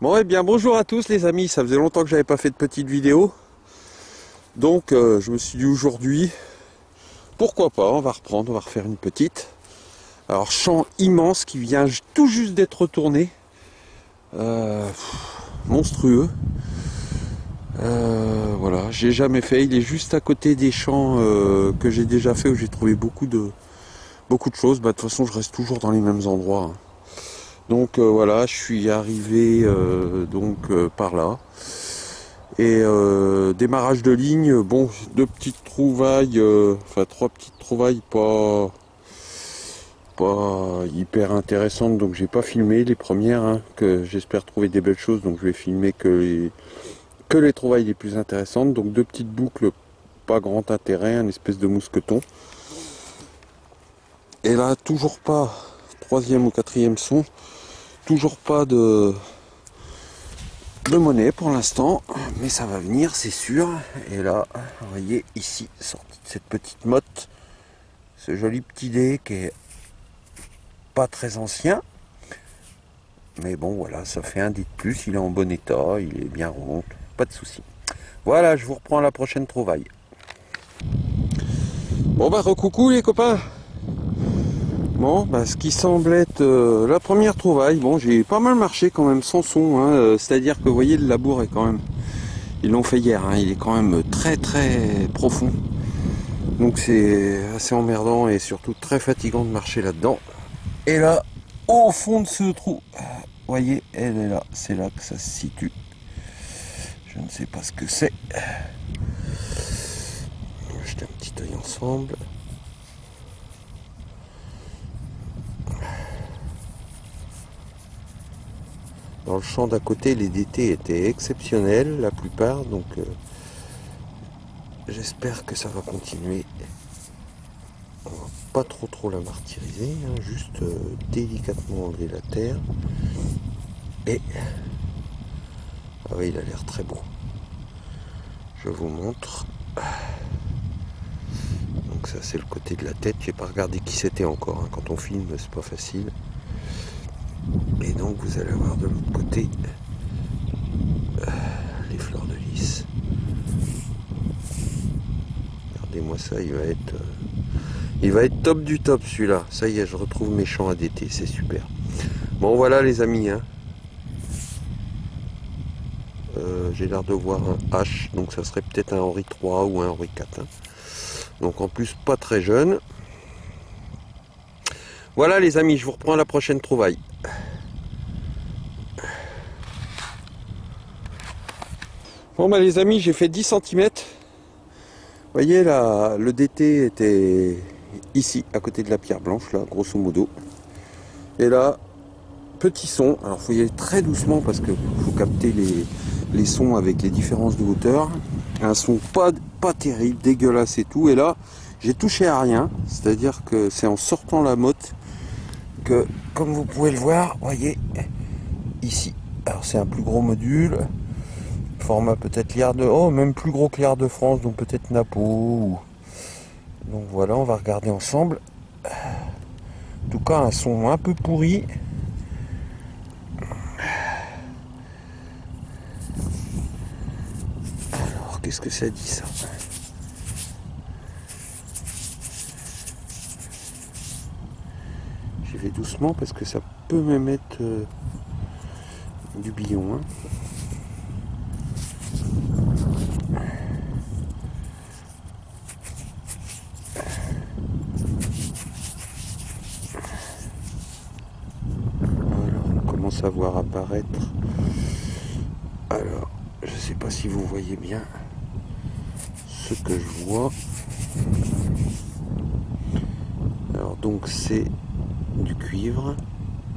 Bon, eh bien, bonjour à tous les amis, ça faisait longtemps que j'avais pas fait de petite vidéo. Donc, je me suis dit aujourd'hui, pourquoi pas, on va reprendre, on va refaire une petite. Alors, champ immense qui vient tout juste d'être retourné. Monstrueux. Voilà, j'ai jamais fait, il est juste à côté des champs que j'ai déjà fait où j'ai trouvé beaucoup de choses. Bah, de toute façon, je reste toujours dans les mêmes endroits, hein. Donc voilà, je suis arrivé par là. Et démarrage de ligne, bon, deux petites trouvailles, enfin trois petites trouvailles pas hyper intéressantes, donc j'ai pas filmé les premières, hein, que j'espère trouver des belles choses, donc je vais filmer que les trouvailles les plus intéressantes. Donc deux petites boucles, pas grand intérêt, un espèce de mousqueton. Et là, toujours pas, troisième ou quatrième son, toujours pas de monnaie pour l'instant, mais ça va venir, c'est sûr. Et là, vous voyez ici, sorti de cette petite motte, ce joli petit dé qui est pas très ancien, mais bon voilà, ça fait un dé de plus, il est en bon état, il est bien rond, pas de souci. Voilà, je vous reprends à la prochaine trouvaille. Bon bah recoucou les copains. Bon bah ce qui semble être la première trouvaille, bon j'ai pas mal marché quand même sans son, hein, c'est-à-dire que vous voyez le labour est quand même, ils l'ont fait hier, hein, il est quand même très très profond. Donc c'est assez emmerdant et surtout très fatigant de marcher là-dedans. Et là, au fond de ce trou, vous voyez, elle est là, c'est là que ça se situe. Je ne sais pas ce que c'est. On va jeter un petit œil ensemble. Dans le champ d'à côté, les DT étaient exceptionnels, la plupart, donc j'espère que ça va continuer. On va pas trop la martyriser, hein, juste délicatement enlever la terre. Et ah oui, il a l'air très beau. Je vous montre. Donc ça c'est le côté de la tête. J'ai pas regardé qui c'était encore, hein. Quand on filme, c'est pas facile. Et donc vous allez avoir de l'autre côté les fleurs de lys. Regardez-moi ça, il va être top du top celui-là. Ça y est, je retrouve mes champs ADT, c'est super. Bon voilà les amis, hein. J'ai l'air de voir un H, donc ça serait peut-être un Henri III ou un Henri IV, hein. Donc en plus pas très jeune. Voilà les amis, je vous reprends à la prochaine trouvaille. Bon bah les amis, j'ai fait 10 cm. Vous voyez là, le DT était ici, à côté de la pierre blanche, là, grosso modo. Et là, petit son. Alors faut y aller très doucement parce que faut capter les sons avec les différences de hauteur. Un son pas terrible, dégueulasse et tout. Et là, j'ai touché à rien. C'est-à-dire que c'est en sortant la motte que, comme vous pouvez le voir, voyez, ici. Alors c'est un plus gros module. Format peut-être Liard de... Oh, même plus gros que Liard de France, donc peut-être Napo. Donc voilà, on va regarder ensemble. En tout cas, un son un peu pourri. Alors, qu'est-ce que ça dit ça? J'y vais doucement parce que ça peut me mettre du billon, hein. À voir apparaître. Alors, je sais pas si vous voyez bien ce que je vois. Alors donc c'est du cuivre,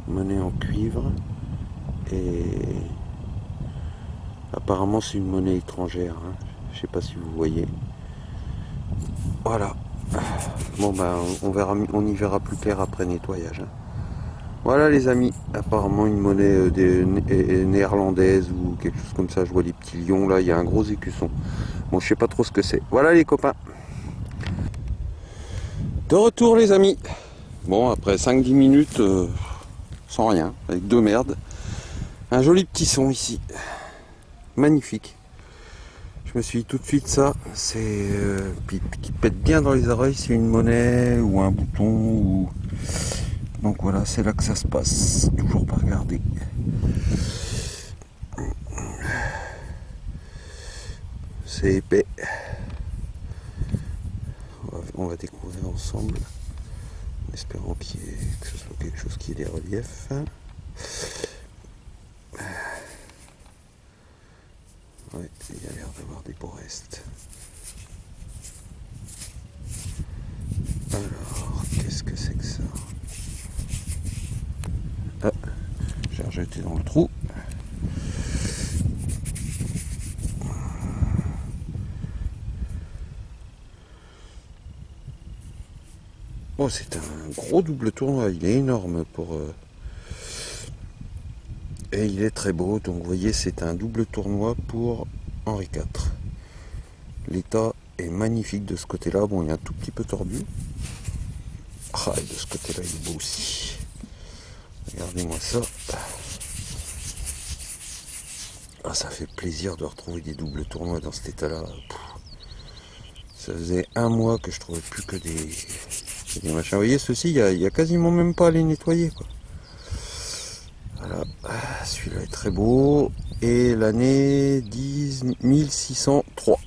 monnaie en cuivre, et apparemment c'est une monnaie étrangère, hein. Je sais pas si vous voyez. Voilà. Bon ben on verra, on y verra plus clair après nettoyage, hein. Voilà les amis, apparemment une monnaie néerlandaise ou quelque chose comme ça. Je vois les petits lions là, il y a un gros écusson. Bon, je sais pas trop ce que c'est. Voilà les copains. De retour les amis. Bon, après 5-10 minutes sans rien, avec deux merdes. Un joli petit son ici. Magnifique. Je me suis dit tout de suite ça, c'est qui pète bien dans les oreilles, c'est une monnaie ou un bouton ou... Donc voilà, c'est là que ça se passe. Toujours pas regarder. C'est épais. On va découvrir ensemble, en espérant que ce soit quelque chose qui ait des reliefs. Ouais, il y a l'air d'avoir des beaux restes. Alors, qu'est-ce que c'est que ça? Ah, j'ai rejeté dans le trou. Oh, c'est un gros double tournoi, il est énorme pour... Et il est très beau, donc vous voyez, c'est un double tournoi pour Henri IV. L'état est magnifique de ce côté-là. Bon, il est un tout petit peu tordu. Ah, et de ce côté-là, il est beau aussi. Regardez-moi ça. Ah, ça fait plaisir de retrouver des doubles tournois dans cet état-là. Ça faisait un mois que je trouvais plus que des machins. Vous voyez, ceux-ci, il y a quasiment même pas à les nettoyer, quoi. Voilà, celui-là est très beau. Et l'année 1603.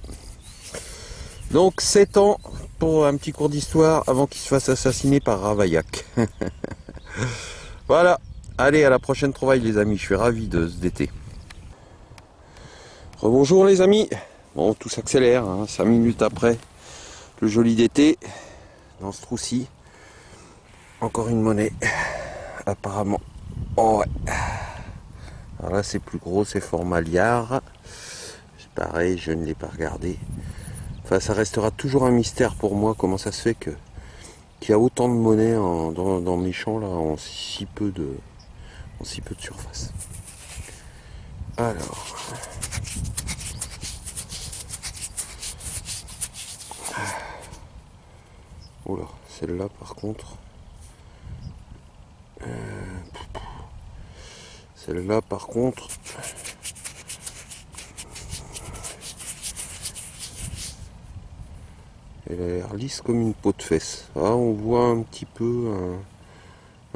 Donc 7 ans pour un petit cours d'histoire avant qu'il se fasse assassiner par Ravaillac. Voilà, allez, à la prochaine trouvaille les amis, je suis ravi de ce d'été. Rebonjour les amis. Bon, tout s'accélère, hein, 5 minutes après le joli d'été. Dans ce trou-ci, encore une monnaie, apparemment. Oh ouais. Alors là c'est plus gros, c'est format liard. Pareil, je ne l'ai pas regardé. Enfin, ça restera toujours un mystère pour moi, comment ça se fait qu'il y a autant de monnaie dans mes champs là en si peu de surface. Alors, oula, celle-là par contre, celle-là par contre, elle a l'air lisse comme une peau de fesse. Ah, on voit un petit peu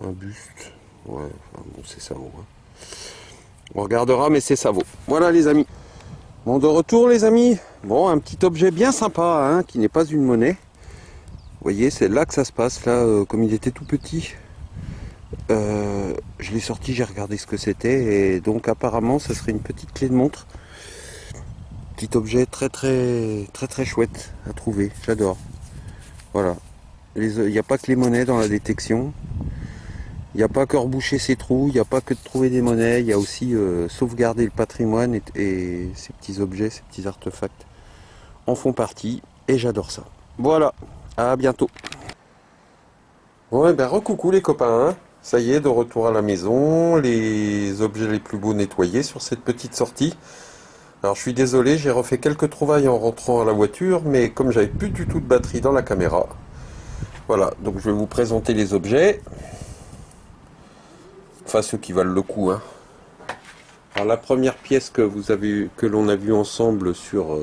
un buste. Ouais, enfin, bon, c'est ça vaut. Hein. On regardera, mais c'est ça vaut. Voilà les amis. Bon, de retour les amis. Bon, un petit objet bien sympa, hein, qui n'est pas une monnaie. Vous voyez, c'est là que ça se passe. Là, comme il était tout petit, je l'ai sorti, j'ai regardé ce que c'était. Et donc apparemment, ça serait une petite clé de montre. Petit objet très chouette à trouver. J'adore. Voilà. Il n'y a pas que les monnaies dans la détection. Il n'y a pas que reboucher ses trous, il n'y a pas que de trouver des monnaies, il y a aussi sauvegarder le patrimoine et ces petits objets, ces petits artefacts en font partie et j'adore ça. Voilà, à bientôt. Ouais, ben recoucou les copains, hein. Ça y est, de retour à la maison, les objets les plus beaux nettoyés sur cette petite sortie. Alors je suis désolé, j'ai refait quelques trouvailles en rentrant à la voiture, mais comme j'avais plus du tout de batterie dans la caméra, voilà, donc je vais vous présenter les objets. Enfin, ceux qui valent le coup, hein. Alors la première pièce que l'on a vue ensemble sur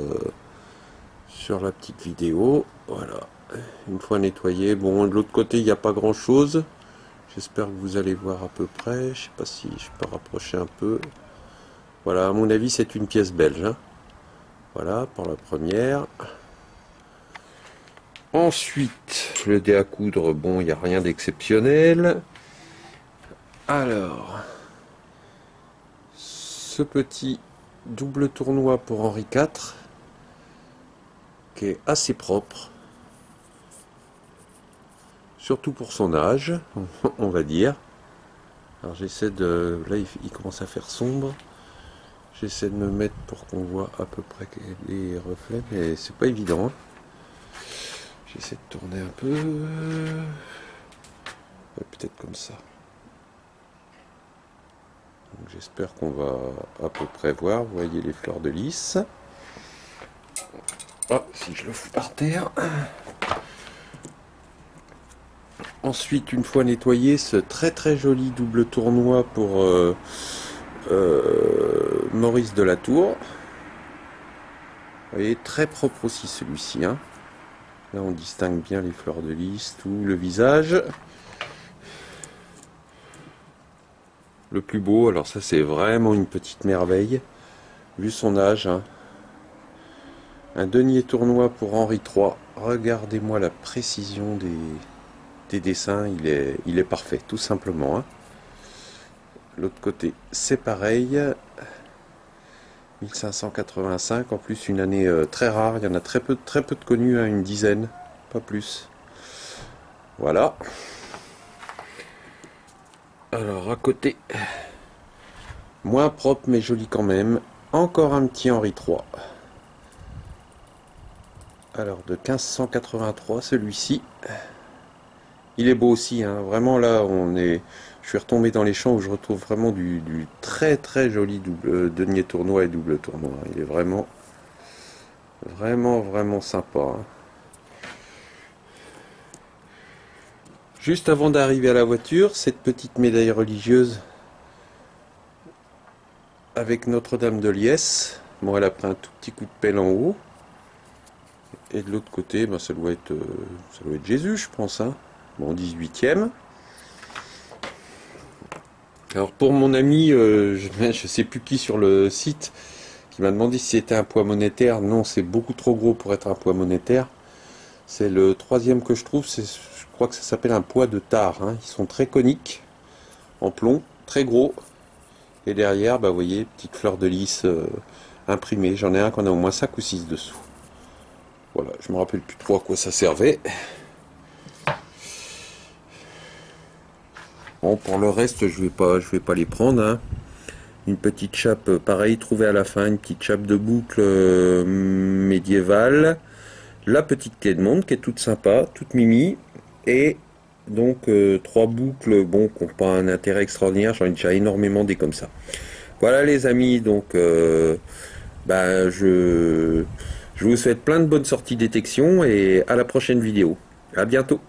la petite vidéo, voilà, une fois nettoyé. Bon, de l'autre côté il n'y a pas grand chose. J'espère que vous allez voir à peu près. Je sais pas si je peux rapprocher un peu. Voilà, à mon avis c'est une pièce belge, hein. Voilà pour la première. Ensuite, le dé à coudre, bon, il n'y a rien d'exceptionnel. Alors, ce petit double tournoi pour Henri IV, qui est assez propre, surtout pour son âge, on va dire. Alors j'essaie de... Là, il commence à faire sombre. J'essaie de me mettre pour qu'on voit à peu près les reflets, mais c'est pas évident, hein. J'essaie de tourner un peu. Ouais, peut-être comme ça. J'espère qu'on va à peu près voir. Vous voyez les fleurs de lys. Ah, si je le fous par terre. Ensuite, une fois nettoyé, ce très joli double tournoi pour Maurice de la Tour. Vous voyez, très propre aussi celui-ci, hein. Là on distingue bien les fleurs de lys, tout le visage. Le plus beau, alors ça c'est vraiment une petite merveille, vu son âge, hein. Un denier tournois pour Henri III. Regardez-moi la précision des dessins, il est parfait, tout simplement, hein. L'autre côté, c'est pareil. 1585, en plus une année très rare, il y en a très peu de connus, hein, une dizaine, pas plus. Voilà. Alors à côté, moins propre mais joli quand même, encore un petit Henri III. Alors de 1583 celui-ci. Il est beau aussi, hein. Vraiment là je suis retombé dans les champs où je retrouve vraiment du très très joli double denier tournois et double tournois. Il est vraiment sympa, hein. Juste avant d'arriver à la voiture, cette petite médaille religieuse avec Notre-Dame de Liesse. Bon, elle a pris un tout petit coup de pelle en haut. Et de l'autre côté, ben, ça doit être Jésus, je pense, hein. Bon, 18e. Alors pour mon ami, je sais plus qui sur le site, qui m'a demandé si c'était un poids monétaire. Non, c'est beaucoup trop gros pour être un poids monétaire. C'est le troisième que je trouve, je crois que ça s'appelle un poids de tare, hein. Ils sont très coniques, en plomb, très gros. Et derrière, bah, vous voyez, petite fleur de lys imprimée. J'en ai un qu'on a au moins 5 ou 6 dessous. Voilà, je me rappelle plus trop à quoi ça servait. Bon, pour le reste, je vais pas les prendre, hein. Une petite chape, pareil, trouvée à la fin, une petite chape de boucle médiévale. La petite clé de montre qui est toute sympa, toute mimi. Et donc 3 boucles, bon, qui n'ont pas un intérêt extraordinaire. J'en ai déjà énormément des comme ça. Voilà les amis, donc bah, je vous souhaite plein de bonnes sorties détection et à la prochaine vidéo. À bientôt.